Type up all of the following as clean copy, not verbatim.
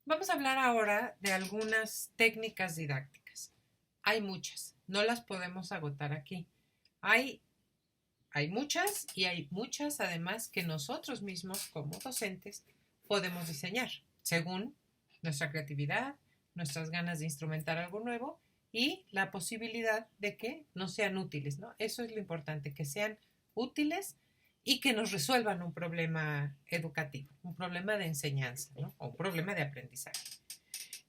Vamos a hablar ahora de algunas técnicas didácticas. Hay muchas, no las podemos agotar aquí. Hay, hay muchas y hay muchas además que nosotros mismos como docentes podemos diseñar según nuestra creatividad, nuestras ganas de instrumentar algo nuevo y la posibilidad de que no sean útiles, ¿no? Eso es lo importante, que sean útiles y que nos resuelvan un problema educativo, un problema de enseñanza, ¿no? O un problema de aprendizaje.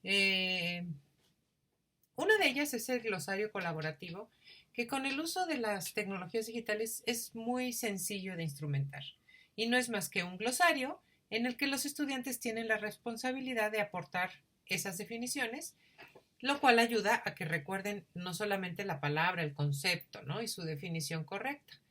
Eh, una de ellas es el glosario colaborativo, que con el uso de las tecnologías digitales es muy sencillo de instrumentar. Y no es más que un glosario en el que los estudiantes tienen la responsabilidad de aportar esas definiciones, lo cual ayuda a que recuerden no solamente la palabra, el concepto, ¿no? Y su definición correcta.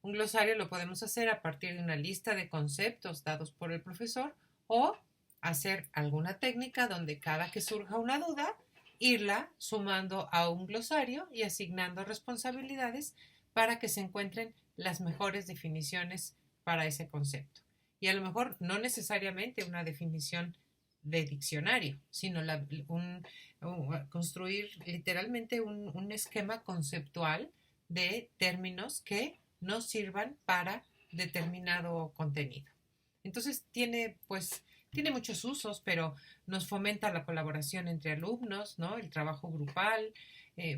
Un glosario lo podemos hacer a partir de una lista de conceptos dados por el profesor o hacer alguna técnica donde cada que surja una duda, irla sumando a un glosario y asignando responsabilidades para que se encuentren las mejores definiciones para ese concepto. Y a lo mejor no necesariamente una definición de diccionario, sino construir literalmente un esquema conceptual de términos que nos sirvan para determinado contenido. Entonces tiene muchos usos, pero nos fomenta la colaboración entre alumnos, ¿no? El trabajo grupal,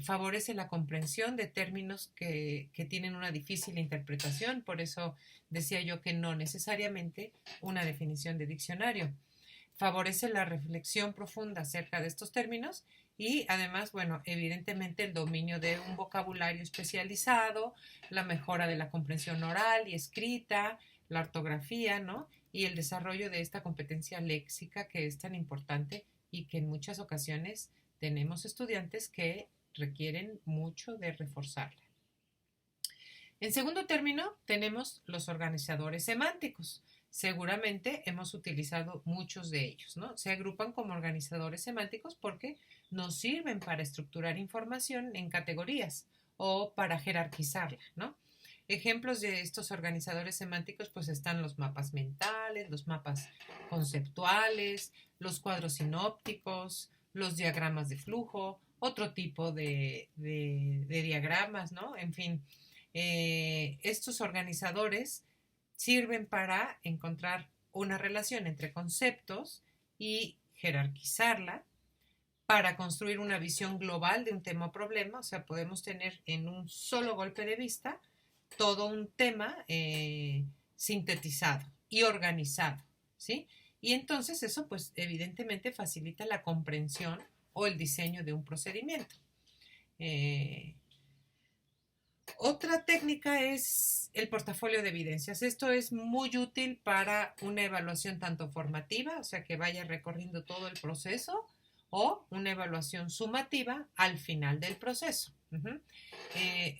favorece la comprensión de términos que tienen una difícil interpretación, por eso decía yo que no necesariamente una definición de diccionario. Favorece la reflexión profunda acerca de estos términos y además, bueno, evidentemente el dominio de un vocabulario especializado, la mejora de la comprensión oral y escrita, la ortografía, ¿no? Y el desarrollo de esta competencia léxica que es tan importante y que en muchas ocasiones tenemos estudiantes que requieren mucho de reforzarla. En segundo término, tenemos los organizadores semánticos. Seguramente hemos utilizado muchos de ellos, ¿no? Se agrupan como organizadores semánticos porque nos sirven para estructurar información en categorías o para jerarquizarla, ¿no? Ejemplos de estos organizadores semánticos pues están los mapas mentales, los mapas conceptuales, los cuadros sinópticos, los diagramas de flujo, otro tipo de diagramas, ¿no? En fin, estos organizadores sirven para encontrar una relación entre conceptos y jerarquizarla para construir una visión global de un tema o problema. O sea, podemos tener en un solo golpe de vista todo un tema sintetizado y organizado, ¿sí? Y entonces eso, pues, evidentemente facilita la comprensión o el diseño de un procedimiento. Eh, Otra técnica es el portafolio de evidencias. Esto es muy útil para una evaluación tanto formativa, o sea, que vaya recorriendo todo el proceso, o una evaluación sumativa al final del proceso.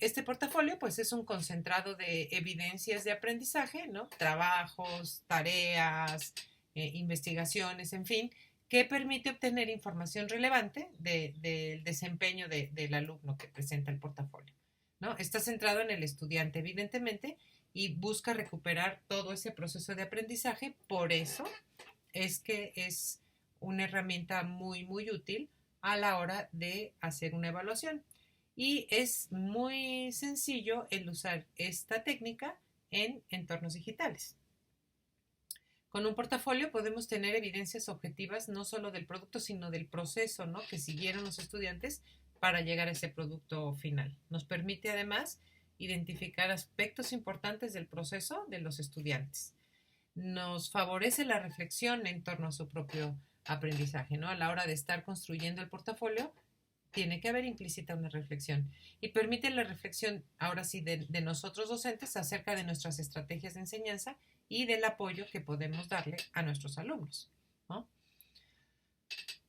Este portafolio, pues, es un concentrado de evidencias de aprendizaje, ¿no? Trabajos, tareas, investigaciones, en fin, que permite obtener información relevante del desempeño del alumno que presenta el portafolio. ¿No? Está centrado en el estudiante, evidentemente, y busca recuperar todo ese proceso de aprendizaje. Por eso es que es una herramienta muy, muy útil a la hora de hacer una evaluación. Y es muy sencillo el usar esta técnica en entornos digitales. Con un portafolio podemos tener evidencias objetivas no solo del producto, sino del proceso, ¿no? Que siguieron los estudiantes para llegar a ese producto final. Nos permite además identificar aspectos importantes del proceso de los estudiantes. Nos favorece la reflexión en torno a su propio aprendizaje, ¿no? A la hora de estar construyendo el portafolio, tiene que haber implícita una reflexión y permite la reflexión, ahora sí, de nosotros docentes acerca de nuestras estrategias de enseñanza y del apoyo que podemos darle a nuestros alumnos, ¿no?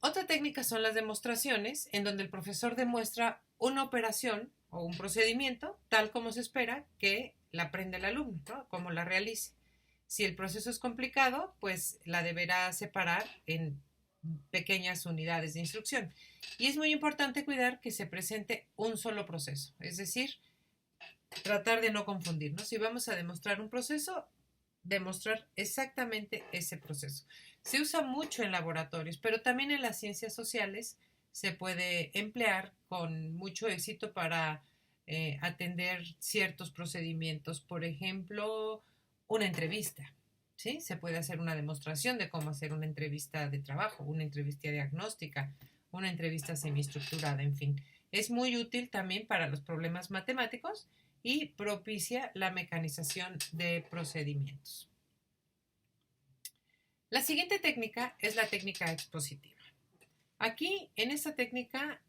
Otra técnica son las demostraciones, en donde el profesor demuestra una operación o un procedimiento tal como se espera que la aprenda el alumno, ¿no? Cómo la realice. Si el proceso es complicado, pues la deberá separar en pequeñas unidades de instrucción. Y es muy importante cuidar que se presente un solo proceso, es decir, tratar de no confundirnos. Si vamos a demostrar un proceso, demostrar exactamente ese proceso. Se usa mucho en laboratorios, pero también en las ciencias sociales se puede emplear con mucho éxito para atender ciertos procedimientos. Por ejemplo, una entrevista. ¿Sí? Se puede hacer una demostración de cómo hacer una entrevista de trabajo, una entrevista diagnóstica, una entrevista semiestructurada, en fin. Es muy útil también para los problemas matemáticos y propicia la mecanización de procedimientos. La siguiente técnica es la técnica expositiva. Aquí, en esta técnica,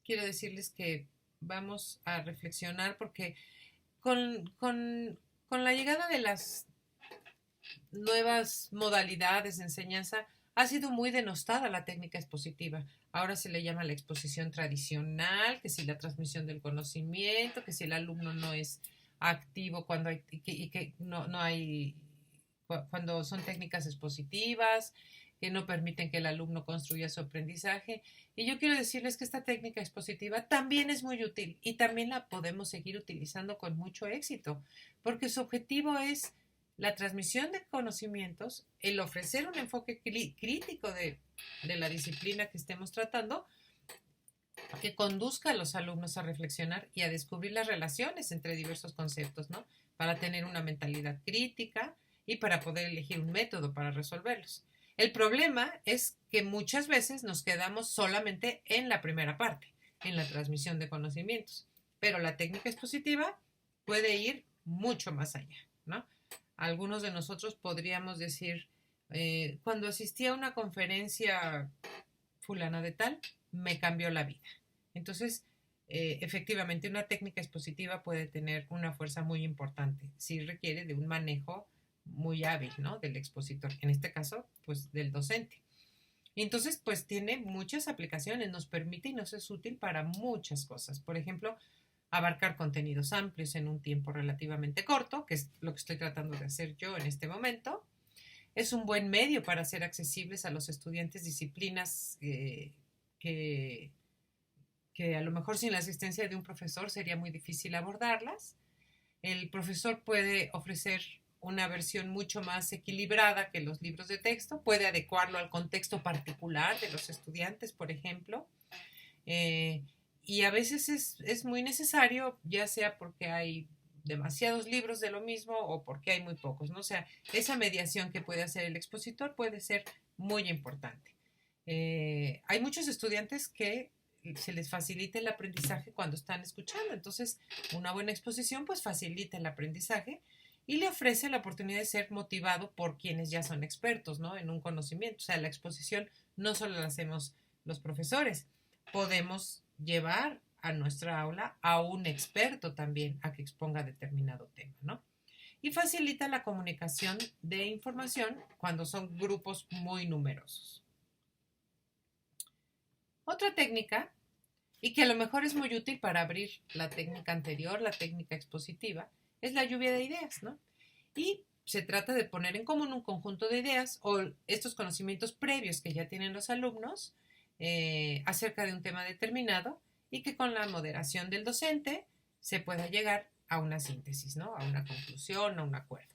quiero decirles que vamos a reflexionar porque con la llegada de las nuevas modalidades de enseñanza ha sido muy denostada la técnica expositiva. Ahora se le llama la exposición tradicional, que si la transmisión del conocimiento, que si el alumno no es activo cuando hay, y que no hay, cuando son técnicas expositivas, que no permiten que el alumno construya su aprendizaje. Y yo quiero decirles que esta técnica expositiva también es muy útil y también la podemos seguir utilizando con mucho éxito, porque su objetivo es la transmisión de conocimientos, el ofrecer un enfoque crítico de la disciplina que estemos tratando, que conduzca a los alumnos a reflexionar y a descubrir las relaciones entre diversos conceptos, ¿no? Para tener una mentalidad crítica y para poder elegir un método para resolverlos. El problema es que muchas veces nos quedamos solamente en la primera parte, en la transmisión de conocimientos, pero la técnica expositiva puede ir mucho más allá, ¿no? Algunos de nosotros podríamos decir, cuando asistí a una conferencia fulana de tal, me cambió la vida. Entonces, efectivamente, una técnica expositiva puede tener una fuerza muy importante. Sí requiere de un manejo muy hábil, ¿no? Del expositor, en este caso, pues del docente. Y entonces, pues tiene muchas aplicaciones, nos permite y nos es útil para muchas cosas. Por ejemplo, abarcar contenidos amplios en un tiempo relativamente corto, que es lo que estoy tratando de hacer yo en este momento. Es un buen medio para hacer accesibles a los estudiantes disciplinas que, que a lo mejor sin la asistencia de un profesor sería muy difícil abordarlas. El profesor puede ofrecer una versión mucho más equilibrada que los libros de texto, puede adecuarlo al contexto particular de los estudiantes, por ejemplo. Y a veces es muy necesario, ya sea porque hay demasiados libros de lo mismo o porque hay muy pocos, ¿no? O sea, esa mediación que puede hacer el expositor puede ser muy importante. Hay muchos estudiantes que se les facilita el aprendizaje cuando están escuchando, entonces una buena exposición pues facilita el aprendizaje y le ofrece la oportunidad de ser motivado por quienes ya son expertos, ¿no? En un conocimiento. O sea, la exposición no solo la hacemos los profesores, podemos llevar a nuestra aula a un experto también a que exponga determinado tema, ¿no? Y facilita la comunicación de información cuando son grupos muy numerosos. Otra técnica, y que a lo mejor es muy útil para abrir la técnica anterior, la técnica expositiva, es la lluvia de ideas, ¿no? Y se trata de poner en común un conjunto de ideas o estos conocimientos previos que ya tienen los alumnos acerca de un tema determinado y que con la moderación del docente se pueda llegar a una síntesis, ¿no? A una conclusión, a un acuerdo.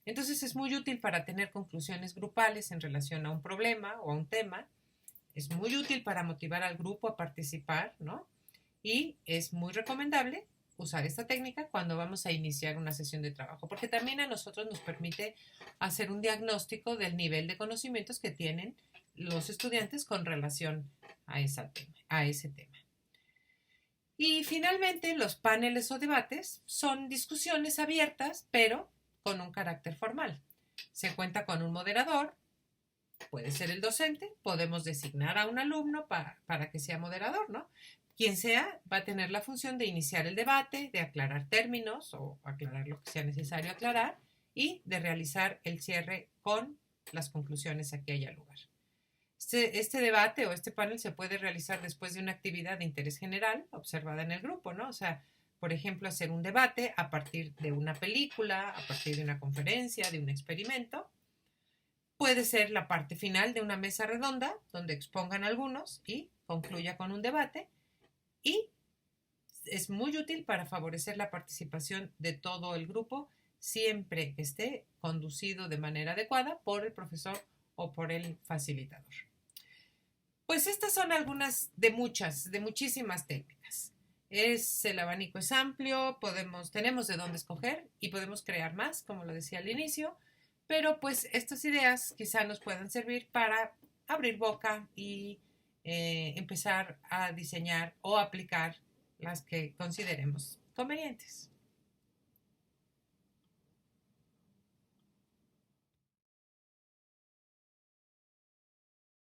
Entonces es muy útil para tener conclusiones grupales en relación a un problema o a un tema. Es muy útil para motivar al grupo a participar, ¿no? Y es muy recomendable usar esta técnica cuando vamos a iniciar una sesión de trabajo, porque también a nosotros nos permite hacer un diagnóstico del nivel de conocimientos que tienen los estudiantes con relación a ese tema. Y finalmente, los paneles o debates son discusiones abiertas, pero con un carácter formal. Se cuenta con un moderador, puede ser el docente, podemos designar a un alumno para que sea moderador, ¿no? Quien sea va a tener la función de iniciar el debate, de aclarar términos o aclarar lo que sea necesario aclarar y de realizar el cierre con las conclusiones a que haya lugar. Este debate o este panel se puede realizar después de una actividad de interés general observada en el grupo, ¿no? O sea, por ejemplo, hacer un debate a partir de una película, a partir de una conferencia, de un experimento. Puede ser la parte final de una mesa redonda donde expongan algunos y concluya con un debate y es muy útil para favorecer la participación de todo el grupo siempre que esté conducido de manera adecuada por el profesor o por el facilitador. Pues estas son algunas de muchísimas técnicas. El abanico es amplio, tenemos de dónde escoger y podemos crear más, como lo decía al inicio, pero pues estas ideas quizá nos puedan servir para abrir boca y empezar a diseñar o aplicar las que consideremos convenientes.